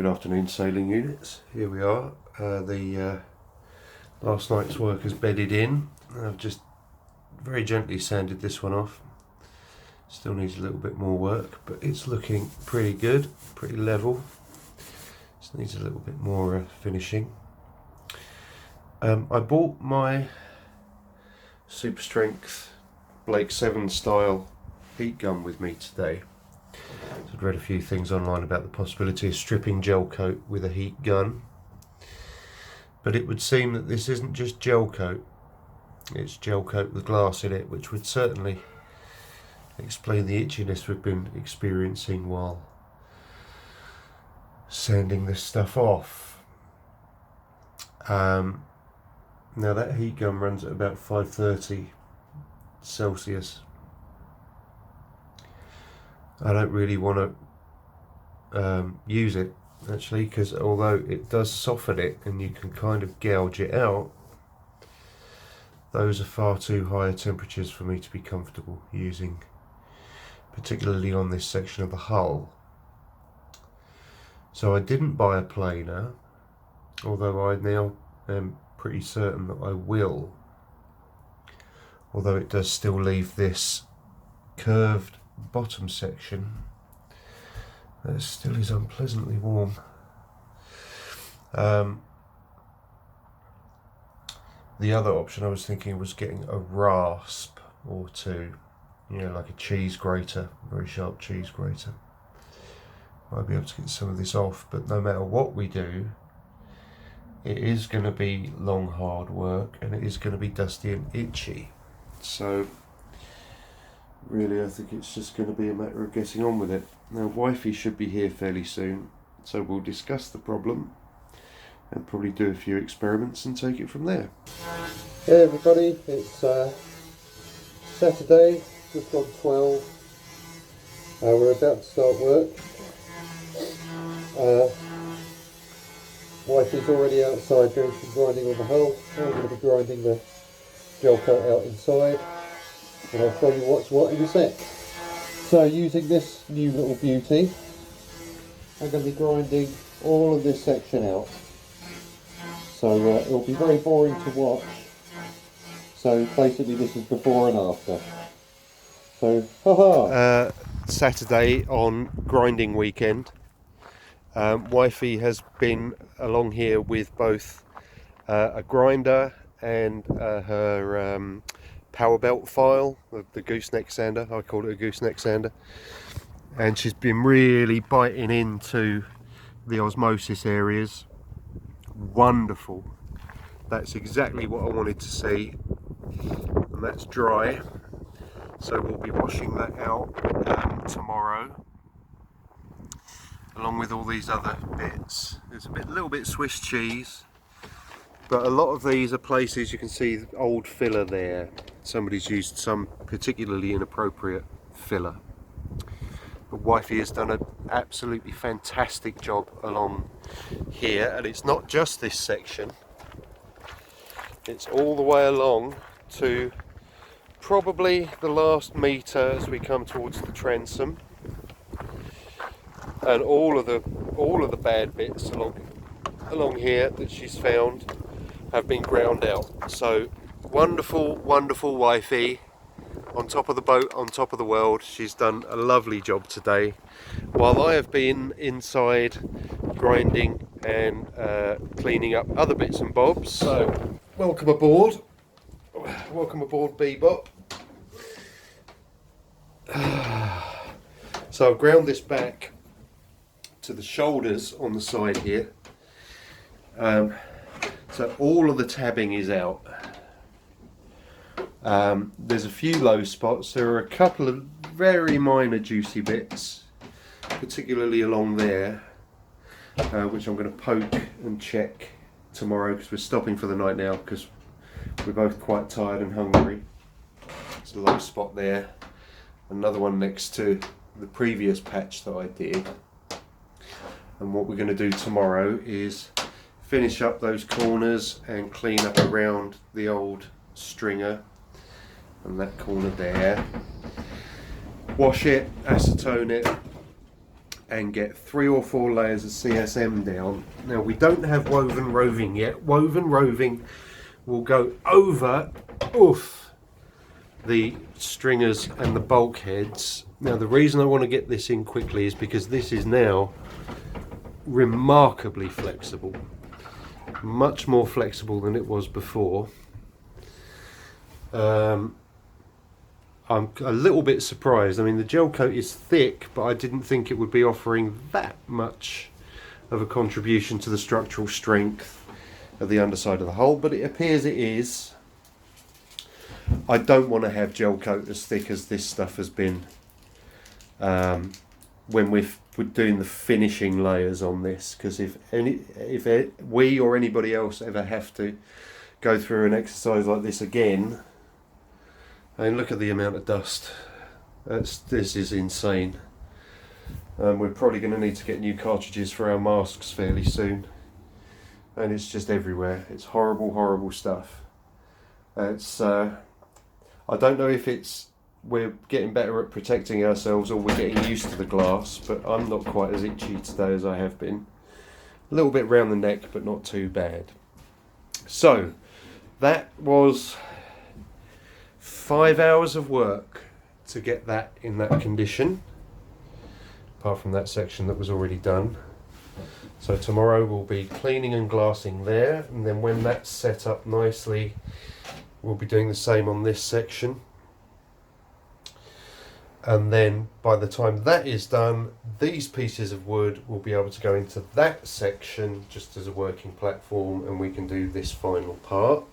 afternoon, sailing units. Here we are. The last night's work is bedded in. I've just very gently sanded this one off. Still needs a little bit more work, but it's looking pretty good, pretty level. Just needs a little bit more finishing. I bought my super strength Blake 7 style heat gun with me today. So I'd read a few things online about the possibility of stripping gel coat with a heat gun, but it would seem that this isn't just gel coat, it's gel coat with glass in it, which would certainly explain the itchiness we've been experiencing while sanding this stuff off. Now that heat gun runs at about 530 Celsius. I don't really want to use it actually, because although it does soften it and you can kind of gouge it out, those are far too high temperatures for me to be comfortable using, particularly on this section of the hull. So I didn't buy a planer, although I now am pretty certain that I will, although it does still leave this curved bottom section that still is unpleasantly warm. The other option I was thinking was getting a rasp or two, like a cheese grater, very sharp cheese grater. Might be able to get some of this off, but no matter what we do, it is going to be long hard work and it is going to be dusty and itchy. So really, I think it's just going to be a matter of getting on with it. Now, wifey should be here fairly soon, so we'll discuss the problem and probably do a few experiments and take it from there. Hey everybody, it's Saturday, just gone 12. We're about to start work. Wifey's already outside doing some grinding on the hull. I'm going to be grinding the gel coat out inside, and I'll show you what's what in a sec. So using this new little beauty, I'm going to be grinding all of this section out. So it'll be very boring to watch. So basically this is before and after. So, haha! Saturday on grinding weekend. Wifey has been along here with both a grinder and her power belt file, the gooseneck sander. I call it a gooseneck sander, and she's been really biting into the osmosis areas. Wonderful. That's exactly what I wanted to see, and that's dry, so we'll be washing that out tomorrow, along with all these other bits. There's a little bit Swiss cheese, but a lot of these are places you can see old filler there. Somebody's used some particularly inappropriate filler. But wifey has done an absolutely fantastic job along here, and it's not just this section. It's all the way along to probably the last metre as we come towards the transom. And all of the bad bits along here that she's found have been ground out. So wonderful, wonderful wifey, on top of the boat, on top of the world. She's done a lovely job today, while I have been inside grinding and cleaning up other bits and bobs. So welcome aboard Bebop. So I've ground this back to the shoulders on the side here, so all of the tabbing is out. There's a few low spots. There are a couple of very minor juicy bits, particularly along there, which I'm going to poke and check tomorrow, because we're stopping for the night now because we're both quite tired and hungry. There's a low spot there, another one next to the previous patch that I did. And what we're going to do tomorrow is finish up those corners and clean up around the old stringer and that corner there. Wash it, acetone it, and get 3 or 4 layers of CSM down. Now we don't have woven roving yet. Woven roving will go over the stringers and the bulkheads. Now the reason I want to get this in quickly is because this is now remarkably flexible, much more flexible than it was before. I'm a little bit surprised. I mean, the gel coat is thick, but I didn't think it would be offering that much of a contribution to the structural strength of the underside of the hull, but it appears it is. I don't want to have gel coat as thick as this stuff has been when we're doing the finishing layers on this, because if we or anybody else ever have to go through an exercise like this again, I mean, look at the amount of dust. This is insane. We're probably going to need to get new cartridges for our masks fairly soon. And it's just everywhere. It's horrible, horrible stuff. It's I don't know if we're getting better at protecting ourselves or we're getting used to the glass, but I'm not quite as itchy today as I have been. A little bit round the neck, but not too bad. So, that was 5 hours of work to get that in that condition, apart from that section that was already done. So tomorrow we'll be cleaning and glassing there, and then when that's set up nicely, we'll be doing the same on this section. And then by the time that is done, these pieces of wood will be able to go into that section just as a working platform, and we can do this final part.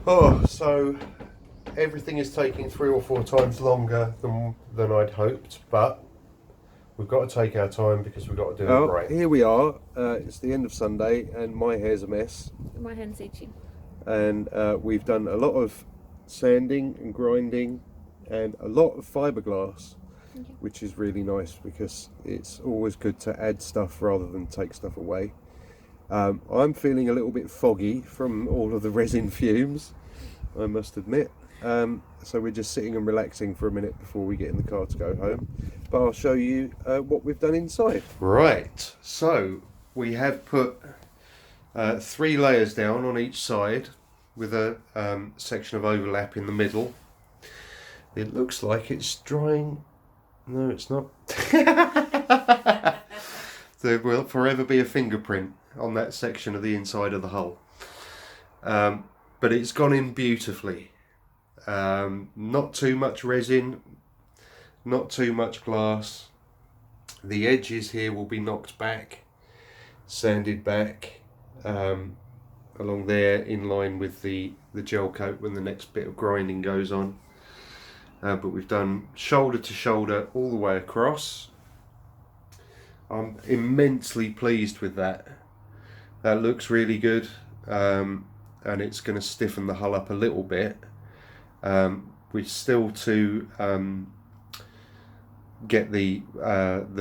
Oh, so everything is taking 3 or 4 times longer than I'd hoped, but we've got to take our time because we've got to do it right. Here we are. It's the end of Sunday and my hair's a mess. My hand's itchy. And we've done a lot of sanding and grinding and a lot of fiberglass, which is really nice because it's always good to add stuff rather than take stuff away. I'm feeling a little bit foggy from all of the resin fumes, I must admit. So we're just sitting and relaxing for a minute before we get in the car to go home. But I'll show you what we've done inside. Right, so we have put 3 layers down on each side with a section of overlap in the middle. It looks like it's drying. No, it's not. There will forever be a fingerprint on that section of the inside of the hull. But it's gone in beautifully. Not too much resin, not too much glass. The edges here will be knocked back, sanded back along there in line with the gel coat when the next bit of grinding goes on. But we've done shoulder to shoulder all the way across. I'm immensely pleased with that. That looks really good, and it's going to stiffen the hull up a little bit. We're still to get the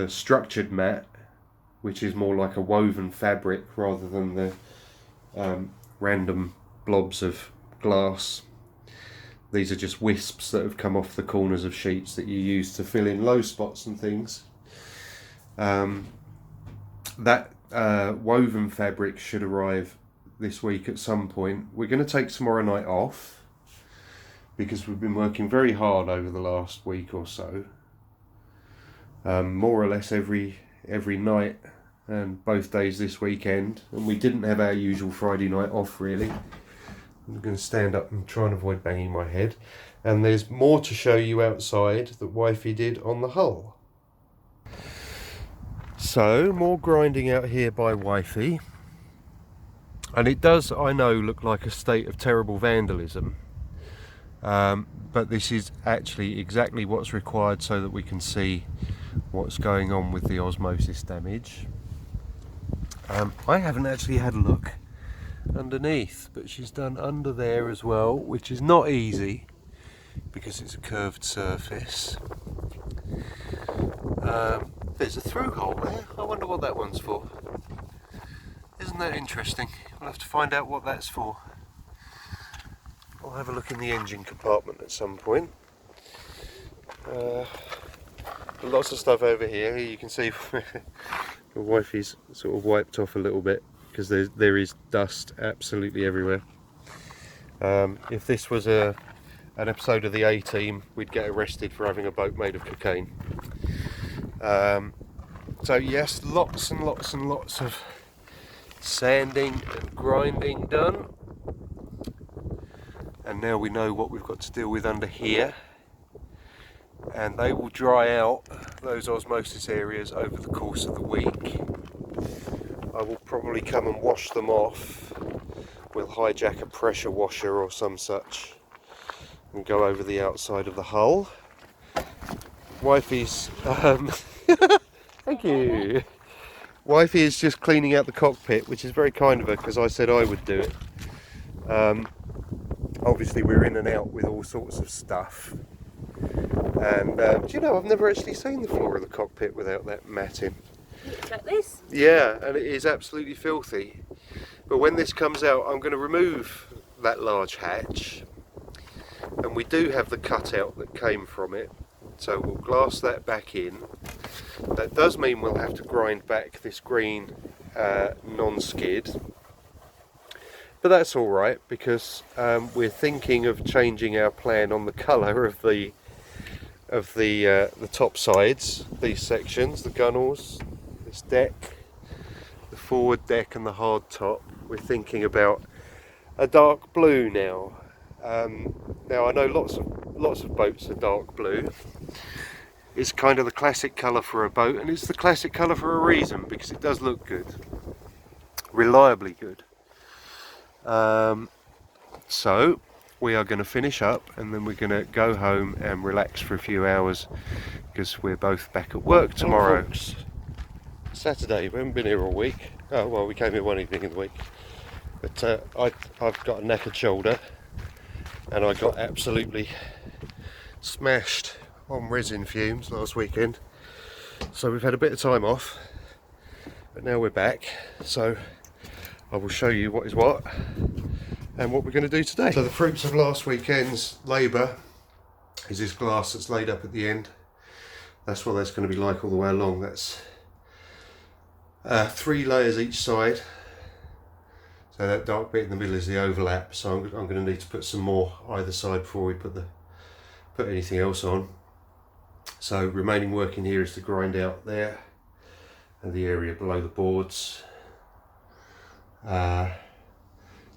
structured mat, which is more like a woven fabric rather than the random blobs of glass. These are just wisps that have come off the corners of sheets that you use to fill in low spots and things. That woven fabric should arrive this week at some point. We're going to take tomorrow night off because we've been working very hard over the last week or so, more or less every night and both days this weekend, and we didn't have our usual Friday night off really. I'm going to stand up and try and avoid banging my head. And there's more to show you outside that Wifey did on the hull. So, more grinding out here by Wifey. And it does, I know, look like a state of terrible vandalism. But this is actually exactly what's required so that we can see what's going on with the osmosis damage. I haven't actually had a look underneath, but she's done under there as well, which is not easy because it's a curved surface. There's a through hole there. I wonder what that one's for. Isn't that interesting? We'll have to find out what that's for. I'll have a look in the engine compartment at some point. Lots of stuff over here. Here you can see the wifey's sort of wiped off a little bit because there is dust absolutely everywhere. If this was an episode of the A-Team, we'd get arrested for having a boat made of cocaine. So yes, lots and lots and lots of sanding and grinding done. And now we know what we've got to deal with under here. And they will dry out, those osmosis areas, over the course of the week. I will probably come and wash them off. We'll hijack a pressure washer or some such and go over the outside of the hull. Wifey's thank you. Wifey is just cleaning out the cockpit, which is very kind of her because I said I would do it. Obviously we're in and out with all sorts of stuff. And do you know, I've never actually seen the floor of the cockpit without that matting. Like this? Yeah, and it is absolutely filthy. But when this comes out, I'm going to remove that large hatch. And we do have the cutout that came from it. So we'll glass that back in. That does mean we'll have to grind back this green non-skid. But that's alright, because we're thinking of changing our plan on the colour of the top sides, these sections, the gunnels, this deck, the forward deck and the hard top. We're thinking about a dark blue now. Now I know lots of boats are dark blue. It's kind of the classic colour for a boat, and it's the classic colour for a reason, because it does look good, reliably good. So we are going to finish up and then we're going to go home and relax for a few hours because we're both back at work tomorrow. Saturday, we haven't been here all week. Oh well, we came here one evening in the week. But I've got a knackered shoulder and I got absolutely smashed on resin fumes last weekend. So we've had a bit of time off, but now we're back. So I will show you what is what and what we're going to do today. So the fruits of last weekend's labour is this glass that's laid up at the end. That's what that's going to be like all the way along. That's 3 layers each side. So that dark bit in the middle is the overlap. So I'm going to need to put some more either side before we put anything else on. So remaining work in here is to grind out there and the area below the boards.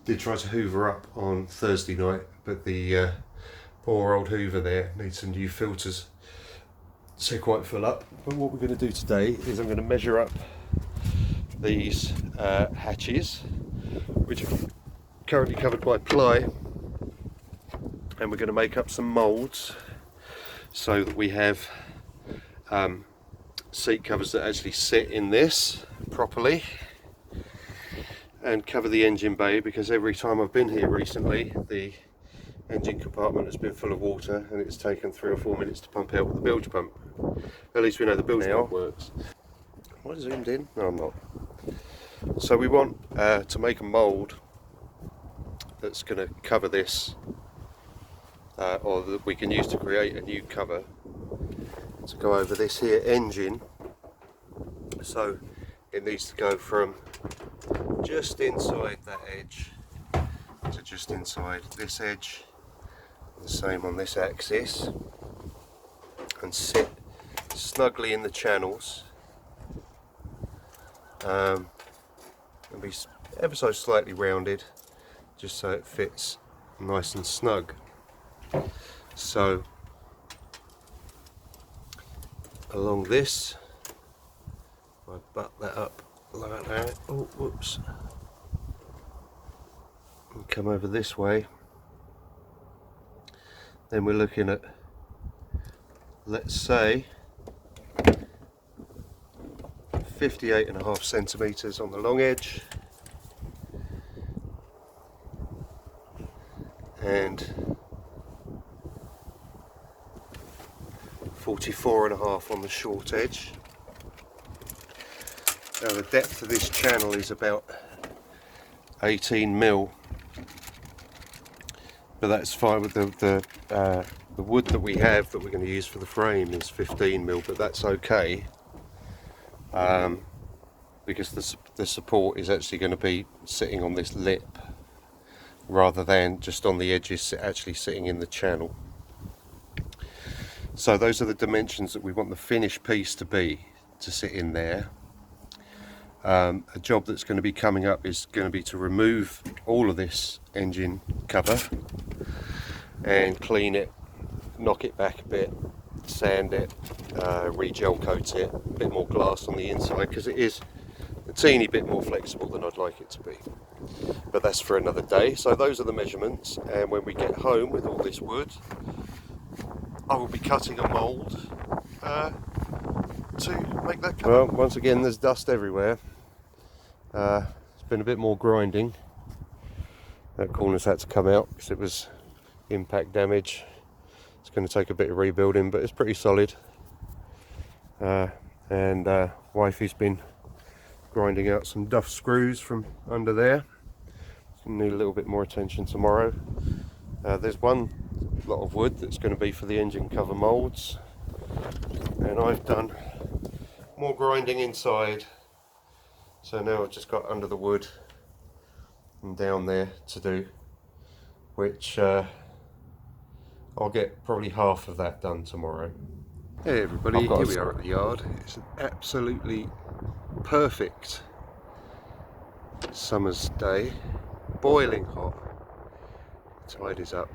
Did try to hoover up on Thursday night, but the poor old hoover there needs some new filters, so quite full up. But what we're going to do today is I'm going to measure up these hatches, which are currently covered by ply, and we're going to make up some moulds so that we have seat covers that actually sit in this properly and cover the engine bay, because every time I've been here recently the engine compartment has been full of water and it's taken 3 or 4 minutes to pump out with the bilge pump. At least we know the bilge pump works. Am I zoomed in? No, I'm not. So we want to make a mould that's going to cover this, or that we can use to create a new cover to go over this here engine. So it needs to go from just inside that edge to just inside this edge, the same on this axis, and sit snugly in the channels, and be ever so slightly rounded just so it fits nice and snug. So along this, I butt that up like that. Oh, whoops. And come over this way. Then we're looking at, let's say, 58.5 centimetres on the long edge and 44.5 on the short edge. Now the depth of this channel is about 18 mil, but that's fine. With the wood that we have that we're going to use for the frame is 15mm, but that's okay, because the support is actually going to be sitting on this lip rather than just on the edges, actually sitting in the channel. So those are the dimensions that we want the finished piece to sit in there. A job that's going to be coming up is going to be to remove all of this engine cover and clean it, knock it back a bit, sand it, re-gel coat it, a bit more glass on the inside, because it is a teeny bit more flexible than I'd like it to be. But that's for another day. So those are the measurements, and when we get home with all this wood, I will be cutting a mould to make that cover. Well, once again, there's dust everywhere. It's been a bit more grinding. That corner's had to come out because it was impact damage. It's going to take a bit of rebuilding, but it's pretty solid. And wifey's been grinding out some duff screws from under there. It's going to need a little bit more attention tomorrow. There's one lot of wood that's going to be for the engine cover moulds, and I've done more grinding inside, so now I've just got under the wood and down there to do, which I'll get probably half of that done tomorrow. Hey everybody, here we are at the yard. It's an absolutely perfect summer's day, boiling hot. The tide is up.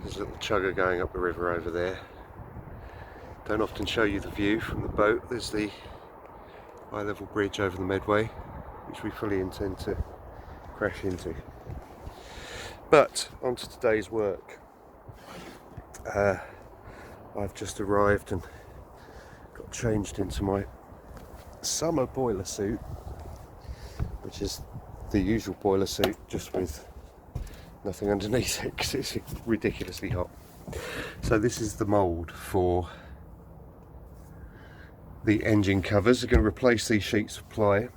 There's a little chugger going up the river over there. Don't often show you the view from the boat. There's the high level bridge over the Medway, which we fully intend to crash into. But on to today's work. I've just arrived and got changed into my summer boiler suit, which is the usual boiler suit, just with nothing underneath it because it's ridiculously hot. So this is the mould for the engine covers. I'm going to replace these sheets of ply.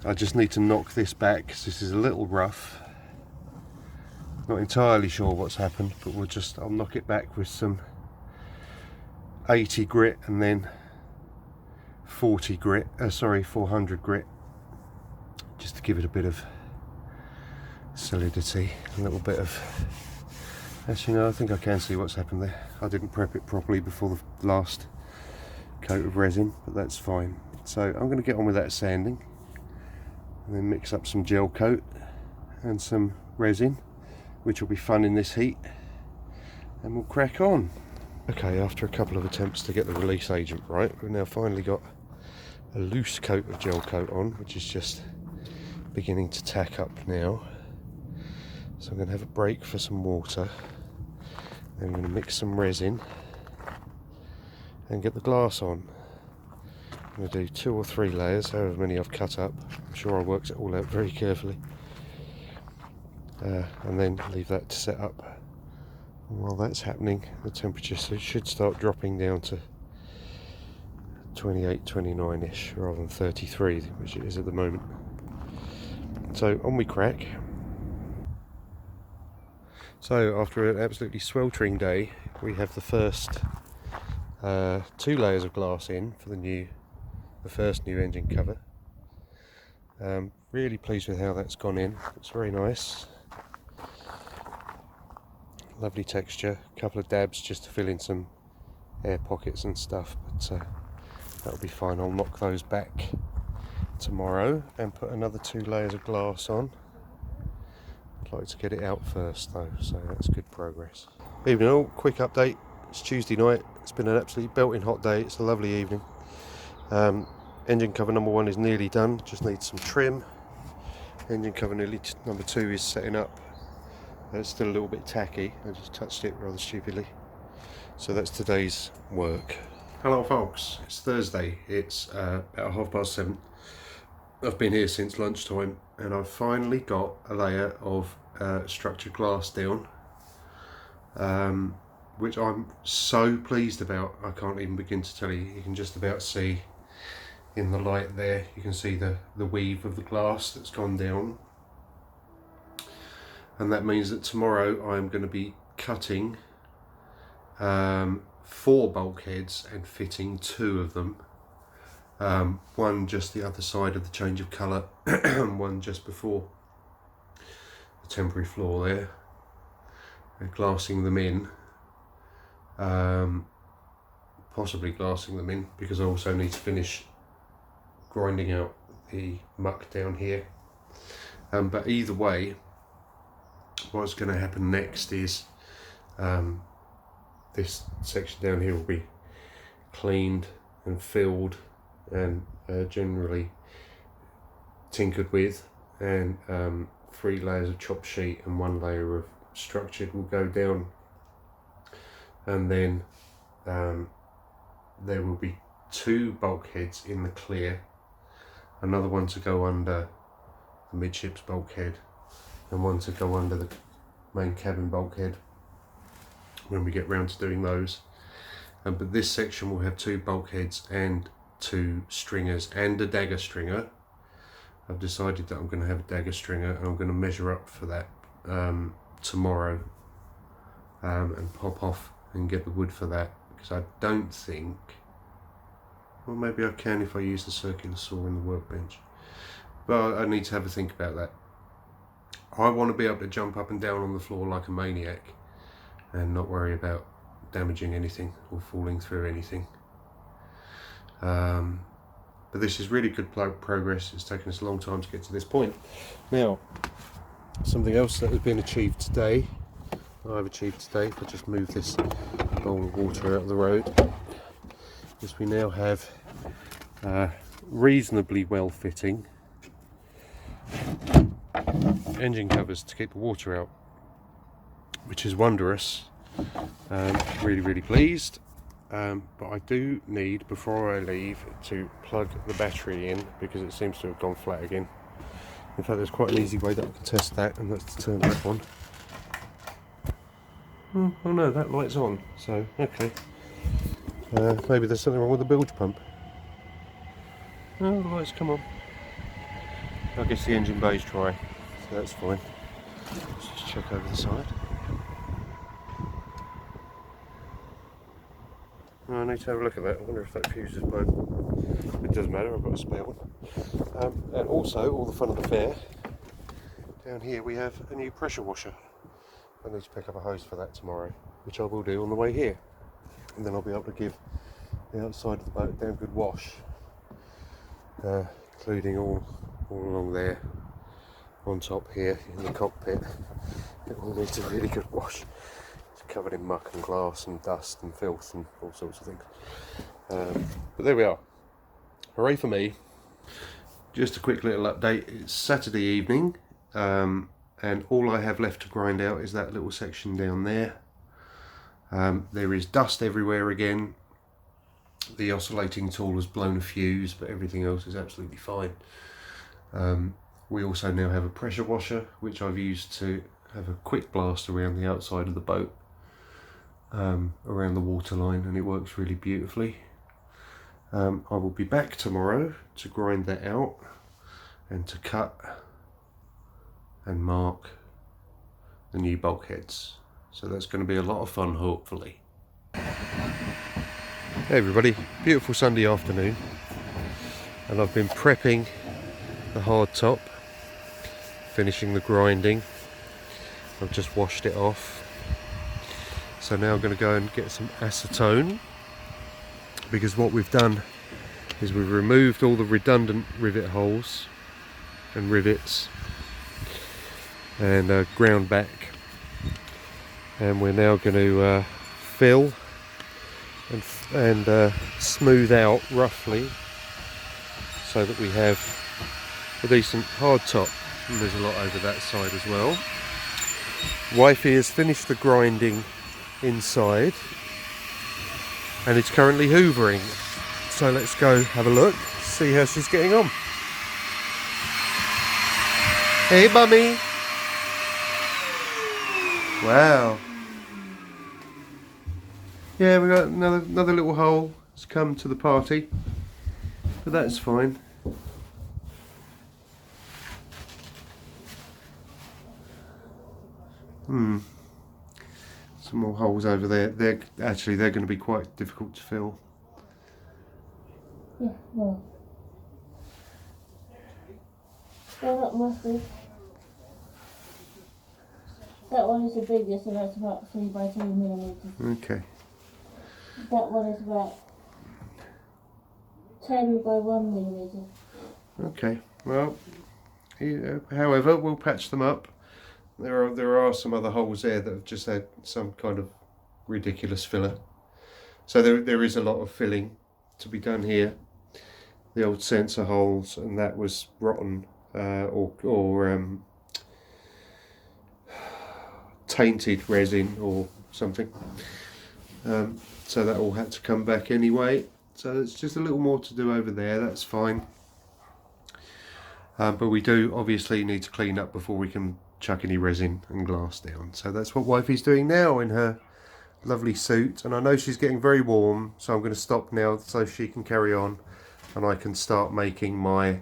I just need to knock this back because this is a little rough. Not entirely sure what's happened, but I'll knock it back with some 80 grit and then 400 grit, just to give it a bit of solidity, a little bit of, actually no, I think I can see what's happened there. I didn't prep it properly before the last coat of resin, but that's fine. So I'm going to get on with that sanding and then mix up some gel coat and some resin, which will be fun in this heat, and we'll crack on. Okay, after a couple of attempts to get the release agent right, we've now finally got a loose coat of gel coat on, which is just beginning to tack up now. So I'm going to have a break for some water, then I'm going to mix some resin and get the glass on. I'm going to do 2 or 3 layers, however many I've cut up. I'm sure I worked it all out very carefully, and then leave that to set up. And while that's happening, the temperature should start dropping down to 28, 29ish rather than 33, which it is at the moment. So on we crack. So after an absolutely sweltering day, we have the first 2 layers of glass in for the first new engine cover. Really pleased with how that's gone in. It's very nice. Lovely texture. A couple of dabs just to fill in some air pockets and stuff, but that'll be fine. I'll knock those back tomorrow and put another 2 layers of glass on. I'd like to get it out first though, so that's good progress. Evening all, quick update. It's Tuesday night. It's been an absolutely belting hot day. It's a lovely evening. Engine cover number 1 is nearly done, just needs some trim. Engine cover number 2 is setting up. It's still a little bit tacky. I just touched it rather stupidly. So that's today's work. Hello folks, it's Thursday. It's about 7:30. I've been here since lunchtime and I've finally got a layer of structured glass down, which I'm so pleased about. I can't even begin to tell you. You can just about see in the light there, you can see the weave of the glass that's gone down. and that means that tomorrow I'm going to be cutting 4 bulkheads and fitting 2 of them. One just the other side of the change of colour, and one just before the temporary floor there, and glassing them in, possibly glassing them in, because I also need to finish grinding out the muck down here. But either way, what's going to happen next is this section down here will be cleaned and filled and generally tinkered with, and 3 layers of chop sheet and 1 layer of structured will go down, and then there will be 2 bulkheads in the clear, another one to go under the midships bulkhead and one to go under the main cabin bulkhead when we get round to doing those. But this section will have 2 bulkheads and 2 stringers and a dagger stringer. I've decided that I'm going to have a dagger stringer, and I'm going to measure up for that tomorrow and pop off and get the wood for that, because I don't think, well, maybe I can if I use the circular saw in the workbench, but I need to have a think about that. I want to be able to jump up and down on the floor like a maniac and not worry about damaging anything or falling through anything. But this is really good progress. It's taken us a long time to get to this point. Now, something else that has been achieved today, I've achieved today, if I just move this bowl of water out of the road, is we now have reasonably well fitting engine covers to keep the water out, which is wondrous. Really pleased. But I do need, before I leave, to plug the battery in, because it seems to have gone flat again. In fact, there's quite an easy way that I can test that, and that's to turn that on. Oh no, that light's on, so okay. Maybe there's something wrong with the bilge pump. No, the lights come on. I guess the engine bay's dry, so that's fine. Let's just check over the side. Oh, I need to have a look at that. I wonder if that fuse is blown. It doesn't matter, I've got a spare one. And also, all the fun of the fair, down here we have a new pressure washer. I need to pick up a hose for that tomorrow, which I will do on the way here. And then I'll be able to give the outside of the boat a damn good wash, including all along there, on top here in the cockpit. It all needs a really good wash. It's covered in muck and glass and dust and filth and all sorts of things. But there we are. Hooray for me. Just a quick little update. It's Saturday evening, and all I have left to grind out is that little section down there. There is dust everywhere again. The oscillating tool has blown a fuse, but everything else is absolutely fine. We also now have a pressure washer, which I've used to have a quick blast around the outside of the boat, around the waterline, and it works really beautifully. I will be back tomorrow to grind that out and to cut and mark the new bulkheads. So that's going to be a lot of fun, hopefully. Hey everybody, beautiful Sunday afternoon, and I've been prepping the hard top, finishing the grinding. I've just washed it off. So now I'm going to go and get some acetone, because what we've done is we've removed all the redundant rivet holes and rivets and ground back, and we're now going to fill and smooth out roughly so that we have a decent hard top. And there's a lot over that side as well. Wifey has finished the grinding inside and it's currently hoovering, so let's go have a look, see how she's getting on. Hey mummy! Wow. Yeah, we got another little hole that's come to the party, but that's fine. Some more holes over there. They're going to be quite difficult to fill. Yeah, well. That must be. That one is the biggest, and that's about 3 by 3 millimeters. Okay. That one is about 10 by 1 millimeter. Okay. Well, however, we'll patch them up. There are some other holes there that have just had some kind of ridiculous filler. So there is a lot of filling to be done here. The old sensor holes, and that was rotten or tainted resin or something. So that all had to come back anyway. So it's just a little more to do over there. That's fine. But we do obviously need to clean up before we can chuck any resin and glass down. So that's what Wifey's doing now in her lovely suit. And I know she's getting very warm, so I'm going to stop now so she can carry on and I can start making my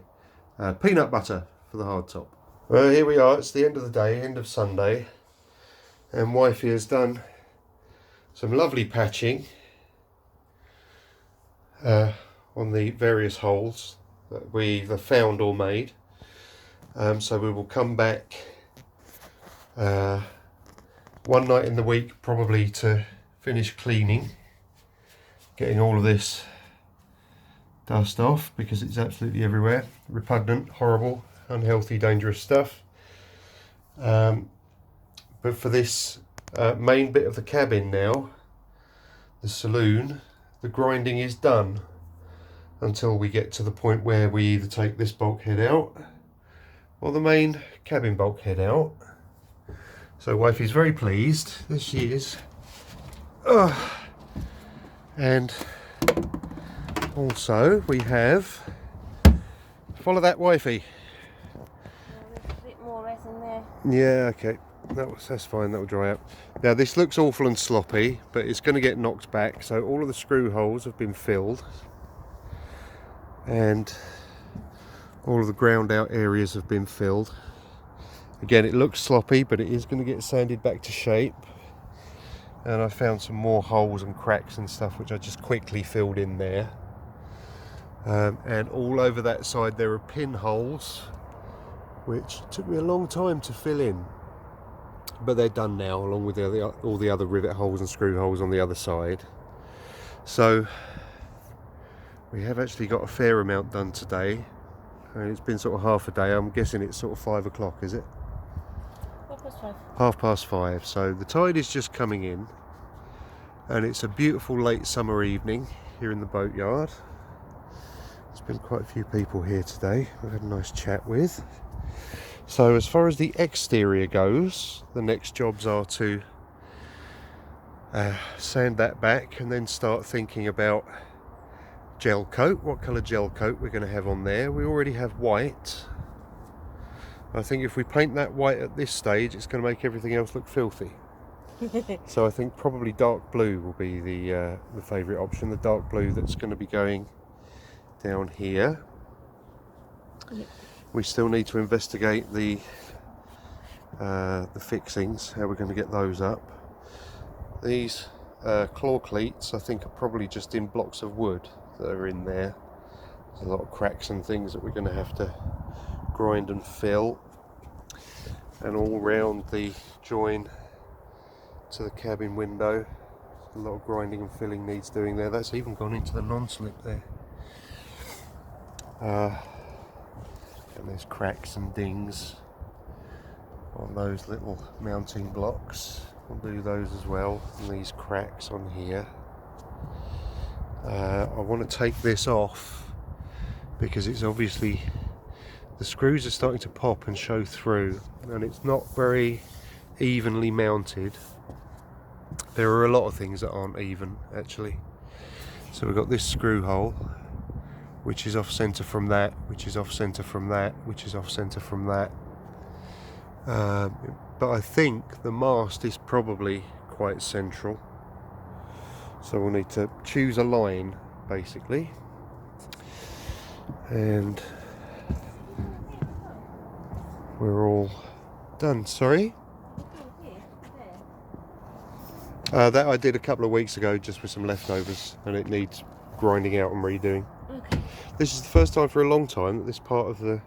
peanut butter for the hardtop. Well, here we are. It's the end of the day, end of Sunday. And Wifey has done some lovely patching on the various holes that we either found or made. So we will come back one night in the week probably to finish cleaning, getting all of this dust off because it's absolutely everywhere. Repugnant, horrible, unhealthy, dangerous stuff. But for this main bit of the cabin now, the saloon, the grinding is done until we get to the point where we either take this bulkhead out or the main cabin bulkhead out. So Wifey's very pleased. There she is. And also we have, follow that, Wifey. There's a bit more resin there. Yeah, okay. That's fine, that will dry up. Now this looks awful and sloppy, but it's going to get knocked back. So all of the screw holes have been filled and all of the ground out areas have been filled. Again, it looks sloppy, but it is going to get sanded back to shape. And I found some more holes and cracks and stuff which I just quickly filled in there. And all over that side there are pinholes which took me a long time to fill in. But they're done now, along with all the other rivet holes and screw holes on the other side. So we have actually got a fair amount done today. And it's been sort of half a day. I'm guessing it's sort of 5 o'clock, is it? 5:05. 5:30. So the tide is just coming in. And it's a beautiful late summer evening here in the boatyard. There's been quite a few people here today. We've had a nice chat with. So as far as the exterior goes, the next jobs are to sand that back and then start thinking about gel coat, what colour gel coat we're going to have on there. We already have white. I think if we paint that white at this stage, it's going to make everything else look filthy. So I think probably dark blue will be the favourite option, the dark blue that's going to be going down here. Yep. We still need to investigate the fixings, how we're going to get those up. These claw cleats I think are probably just in blocks of wood that are in there. There's a lot of cracks and things that we're going to have to grind and fill. And all round the join to the cabin window, a lot of grinding and filling needs doing there. That's even gone into the non-slip there. And there's cracks and dings on those little mounting blocks. We'll do those as well, and these cracks on here. I want to take this off because it's obviously, the screws are starting to pop and show through, and it's not very evenly mounted. There are a lot of things that aren't even actually. So we've got this screw hole which is off centre from that, which is off centre from that, which is off centre from that. But I think the mast is probably quite central. So we'll need to choose a line, basically. And we're all done. Sorry? That I did a couple of weeks ago just with some leftovers, and it needs grinding out and redoing. Okay. This is the first time for a long time that this part of the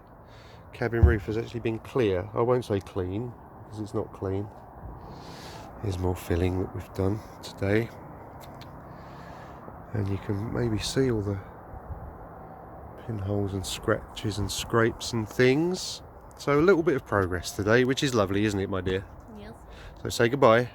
cabin roof has actually been clear. I won't say clean, because it's not clean. Here's more filling that we've done today. And you can maybe see all the pinholes and scratches and scrapes and things. So a little bit of progress today, which is lovely, isn't it, my dear? Yes. So say goodbye.